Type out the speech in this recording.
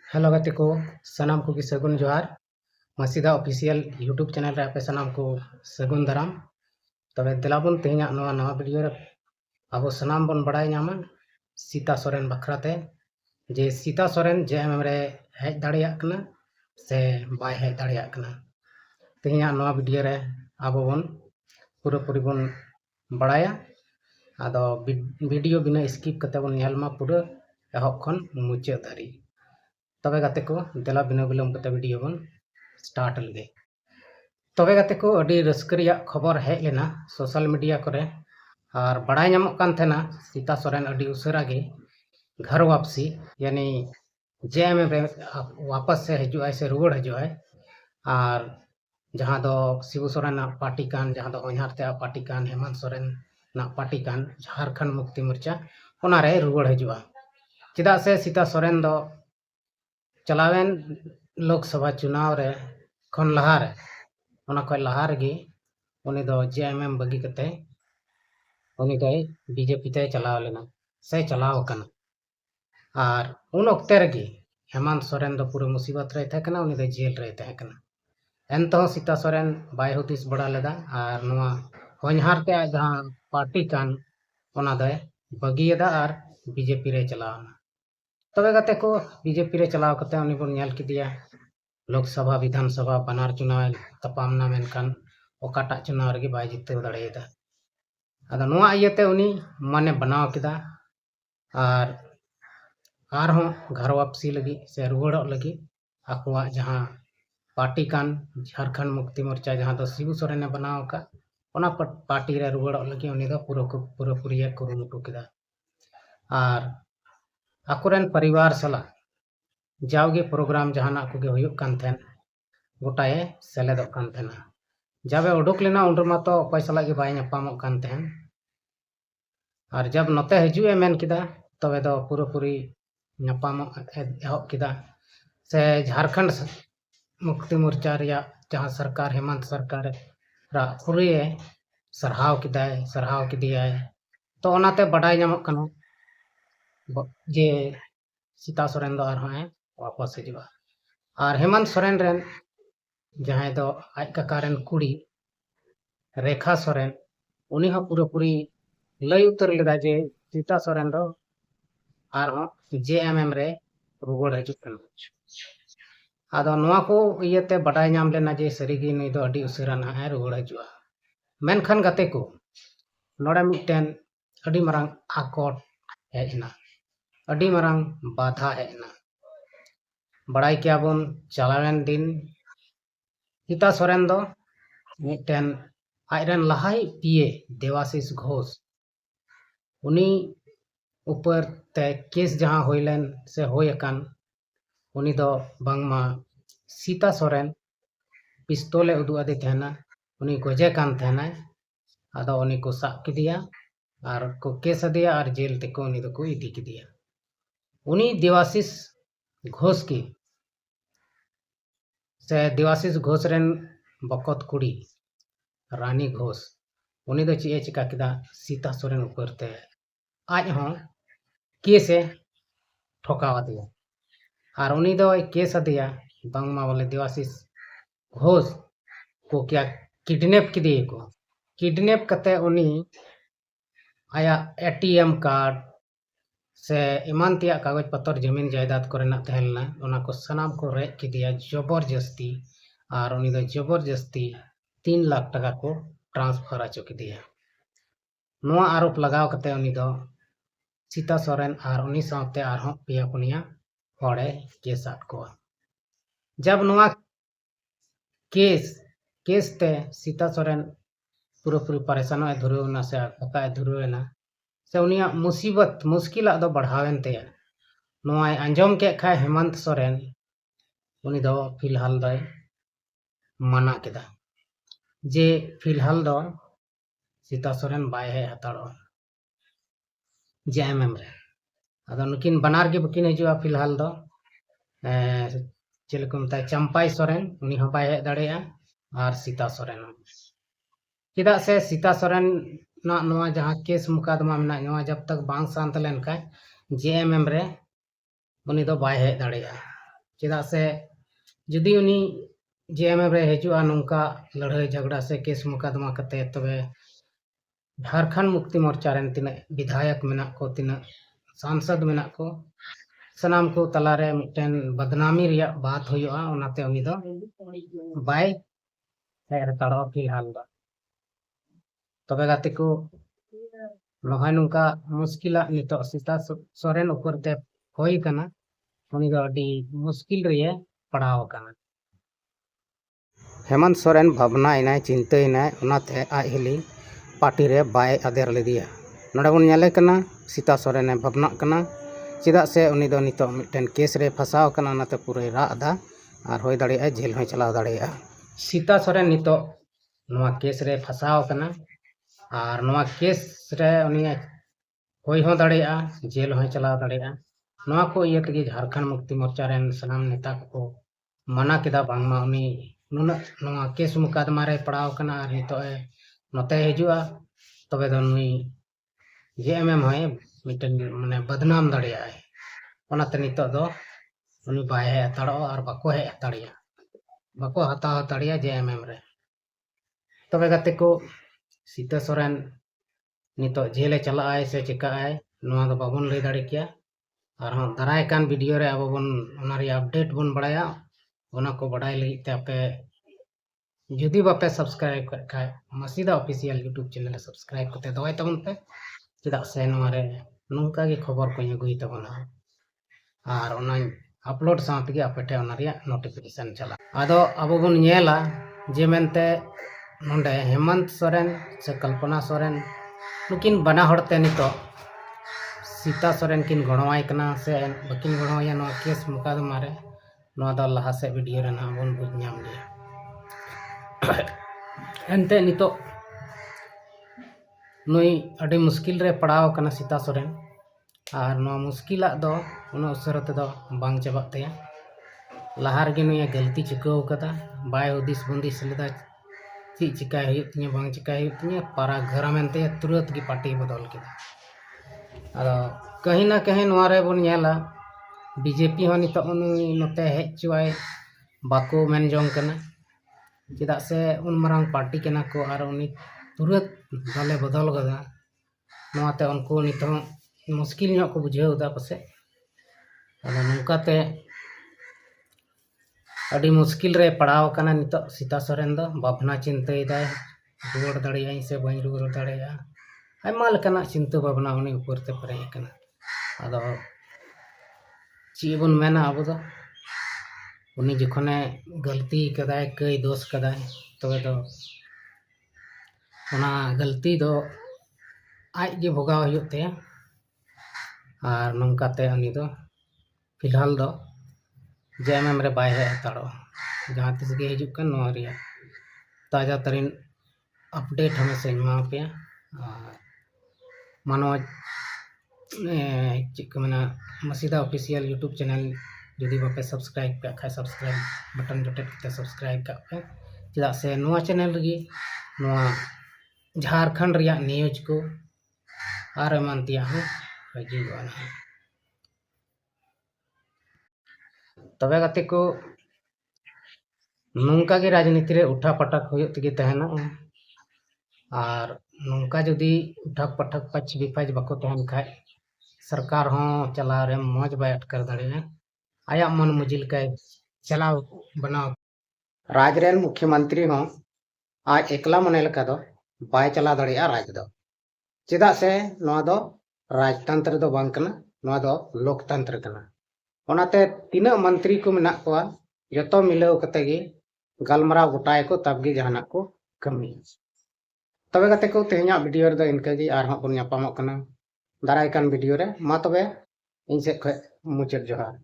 Hello गति को सनाम को सगुन जोहार मसीदा ऑफिशियल यूट्यूब चैनल रे पे सनाम को सगुन दाराम तबे दिलाबन तेहना नवा वीडियो रे अब सनाम बन बड़ाई नामा सीता सोरेन बखराते जे सीता सोरेन जेएमएम रे हेज दाड़िया कना से बाय हेज दाड़िया कना तेहना नवा वीडियो रे अब बन पूरा पूरी बन बड़ाया आदो वीडियो बिना स्किप करते बन नेलमा पूरा एहब खन मुचाद धारी तबे गाते को देला बिना बिलम करते वीडियो बन स्टार्ट लगे तबे गाते को अडी रस्करिया खबर हेज लेना सोशल मीडिया करे और बड़ाई नामक कान थेना सीता सोरेन अडी उसरा गे घर वापसी यानी जेएमएम रे वापस से हजुआय से रुवाड़ हजुआय और जहां दो शिबू सोरेन पार्टी कान जहां दो होनहार ते पार्टी कान हेमंत सोरेन ना पार्टी कान झारखंड मुक्ति मोर्चा ओना रे रुवाड़ हजुआ चेदा से सीता सोरेन दो चलावेन लोकसभा चुनाव रे खन लहार ओना खय लहार गे उनी दो जेएमएम बगी कते उनी दो बीजेपी ते चलाव लेना से चलाव कना और उन ओक्ते रे हेमंत सोरेन दो पूरा मुसीबत रे थे कना उनी दो जेल रे थे कना एनतो सीता सोरेन बाय हुदिस बड़ा लेदा और नवा होनहार ते जहां पार्टी कान ओना दो बगीयदा और बीजेपी रे चलावना तबे गाते को बीजेपी रे चलाव कते उनी बन नेल किदिया लोकसभा विधानसभा बनार चुनाव तपामना मेनकान ओकाटा चुनाव रे बाय जिते दाड़ेदा आदा नोआ इयते उनी माने बनाव किदा और हो घर वापसी लगी से रुवाड़ो लगी आकुआ जहां पार्टी कान झारखंड मुक्ति मोर्चा जहां दो शिबू सोरेन ने बनाव का ओना पार्टी रे रुवाड़ो लगी उनी दो पूरा पूरी कुरुमुटु किदा और आकुरेन परिवार सला जावगे प्रोग्राम जहाना कोगे हुयुक कान थेन गोटाए सेलेदोक कान थेना जाबे उडुक लेना उनरमा तो अकय सला गे बाय नपामोक कान थेन और जब नते हजुए मेन किदा तबे दो पूरा पूरी नपामोक एहब किदा से झारखंड मुक्ति मोर्चा रिया जहां सरकार हेमंत सरकार रा पूरी सरहाव किदियाय तो ओनाते बड़ाई नामक कनो जे सीता सोरेन दो आरहां वापस हजुआ और हेमंत सोरेन रेन जहां दो आज काकारेन कुड़ी रेखा सोरेन उनी हो पूरा पूरी लय उतर लेदा जे सीता सोरेन दो आरहां जेएमएम रे रुवाड़ हजुक कना आदो नोआ को इयते बड़ाई नाम लेना जे सरीगी नुई दो अडी उसेरा ना रुवाड़ हजुआ मेनखान गाते को नोडे मिटन अडी मरांग आकोट हेजना अडी मरांग बाधा हेजना बड़ाई क्या बन चलावेन दिन सीता सोरेन दो मिटन आयरन लहाई पीए देवाशीष घोष उनी ऊपर ते केस जहां होइलेन से होयकान उनी दो बांगमा सीता सोरेन पिस्तौले उदु आदि थेना उनी गोजे कान थेना आदो उनी को साब किदिया और को केस दिया और जेल ते को उनी दो को इदी किदिया उनी देवाशीष घोष की से देवाशीष घोष रेन बकत कुड़ी रानी घोष उनी दो चे चिका किदा सीता सोरेन ऊपर ते आज हो केस ठोकावा दिया और उनी दो केस दिया बांगमा वाले देवाशीष घोष को क्या किडनैप किदिए को किडनैप कते उनी आया एटीएम कार्ड से ईमान तिया कागज पत्र जमीन जायदाद कोरेना तहलना ओना को सनाम को रेज किदिया जबरदस्ती और उनी दो जबरदस्ती 3 लाख टका को ट्रांसफर आचो किदिया नोआ आरोप लगाव कते उनी दो सीता सोरेन और उनी साथे आरहों पिया पुनिया होड़े केसात को जब नोआ केस ते सीता सोरेन पूरा पूरी परेशान धुरवना से अका धुरवेना से उनिया मुसीबत मुश्किल दो बढ़ावेन ते नोआ अंजम के खा हेमंत सोरेन उनी दो फिलहाल दो मना केदा जे फिलहाल दो सीता सोरेन बाय है हताड़ो जेएमएम रे आदो नुकिन बनार के बकिन हजुआ फिलहाल दो चेले को मता चंपाई सोरेन उनी हो बाय दाड़ेया और सीता सोरेन चेदा से सीता सोरेन ना नोआ जहां केस मुकदमा में नोआ जब तक बांग शांत लेन का जेएमएम रे उनी दो बाय हे दाड़ेया चेदा से जुदी उनी जेएमएम रे हिजुआ नोंका लड़ाई झगड़ा से केस मुकदमा कते तबे झारखंड मुक्ति मोर्चा रेन तिना विधायक मेना को तिना सांसद मेना को सनाम को तलारे मिटन बदनामी रिया बात हुआ ओनाते उनी दो बाय हेर ताड़ो फिलहाल दो तबे गाते को नोहाय नोंका मुश्किला नितो सीता सोरेन ऊपर ते होई कना उनी दो अडी मुश्किल रिया पड़ाव कना हेमंत सोरेन भावना इनाय चिंता इनाय ओनाते आज हिली पार्टी रे बाय आदेर लेदिया नोडे बन नेले कना सीता सोरेन भावना कना चेदा से उनी दो नितो मिटन केस रे फसाव कना ओनाते पूरे रादा और होय दाड़िया जेल होय चलाव दाड़िया सीता सोरेन नितो नोआ केस रे फसाव कना और नोआ केस रे उनी होय हो दाड़िया जेल होय चलाव दाड़िया नोआ को इये तगे झारखंड मुक्ति मोर्चा रेन सनाम नेता को मना केदा बांगमा उनी नुना नोआ केस मुकदमा रे पड़ाव कना और नितो नोते हिजुआ तबे दो नुई जेएमएम होय मिटन माने बदनाम दाड़िया ओनाते नितो दो उनी बाय हे ताड़ो और बाको हे ताड़िया बाको हताव ताड़िया जेएमएम रे तबे गाते को सीता सोरेन नितो जेले चला आय से चिका आय नोआ दो बाबन लई दाड़े किया और हम दाराय कान वीडियो रे अब बन ओना रे अपडेट बन बड़ाया ओना को बड़ाय लई ते आपे जुदी बापे सब्सक्राइब कर खाय मसीदा ऑफिशियल यूट्यूब चैनल सब्सक्राइब करते दवाई तबन पे चेदा से नोआ रे नोंका गे खबर को अगुई तबना और ओना अपलोड साथ गे आपे ठे ओना रे नोटिफिकेशन चला आदो अब बन नेला जे मेनते नोंडे हेमंत सोरेन से कल्पना सोरेन नुकिन बना हड़ते नितो सीता सोरेन किन गणवाय कना से बकिन गणवाया नो केस मुकदमा रे नो दो लहा से वीडियो रे ना बन बुझ नाम लिया एनते नितो नुई अडी मुश्किल रे पड़ाव कना सीता सोरेन और नो मुश्किला दो उनो उसरत दो बांग चबात तया लहार गे नुई गलती चिकाव कदा बाय हुदिस बंदिस लेदा ची चिकाय हुयुत तिया बांग चिकाय हुयुत तिया पारा घरा मेनते तुरंत गी पार्टी बदल केदा अदो कहीं ना कहीं नोआ रे बन नेला बीजेपी हो नितो उनी नोते हेज चुआय बाको मेन जोंग कना चेदा से उन मरांग पार्टी केना को और उनी तुरंत दले बदल गदा नोआते उनको नितो मुश्किल ᱧᱚᱜ को बुझाव दा पसे अदो नोंकाते अडी मुश्किल रे पड़ाव कना नितो सीता सोरेन दो भावना चिंताय दाय रुवाड़ दाड़ियाई से बाई रुवाड़ दाड़िया आयमा लेकाना चिंता भावना उनी ऊपर ते परे कना अदो ची बन मेना अब दो उनी जखने गलती कदाय कई दोष कदाय तबे दो ओना गलती दो आज गे भोगाव हुयुत तया और नोंकाते उनी दो फिलहाल दो जेएमएम रे बाय हे ताड़ो जहाँ तिस गे हिजुक कन नोआ रिया ताजा तरीन अपडेट हमेशा एमा पे मानो चेक मना मसीदा ऑफिशियल यूट्यूब चैनल जुदी बापे सब्सक्राइब का खाय सब्सक्राइब बटन जोटेट करते सब्सक्राइब का पे चेदा से नोआ चैनल रे नोआ झारखंड रिया न्यूज को और एमान तिया हो हिजुआ तबे गाते को नोंका गे राजनीति रे उठा पटक हुयुत तगे तहना और नोंका जुदी उठक पटक पक्ष विपक्ष बाको तहन खाय सरकार हो चलाव रे मौज बाय अटकर दाड़िया आया मन मुजिल काय चलाव बनाव राज रेन मुख्यमंत्री हो आज एकला मने लेका दो बाय चला दाड़िया राज दो चेदा से नोआ दो राजतंत्र दो बांग कना नोआ दो लोकतंत्र कना ओनाते तीना मंत्री को मेना कोआ जतो मिलाव कते गे गलमराव गोटाय को तब गे जहाना को कमी तबे गाते को तेहना वीडियो रे दो इनका गे आर हां बन ᱧᱟᱯᱟᱢᱚᱜ कना दाराय कान वीडियो रे मा तबे इन से मुचाद जोहार।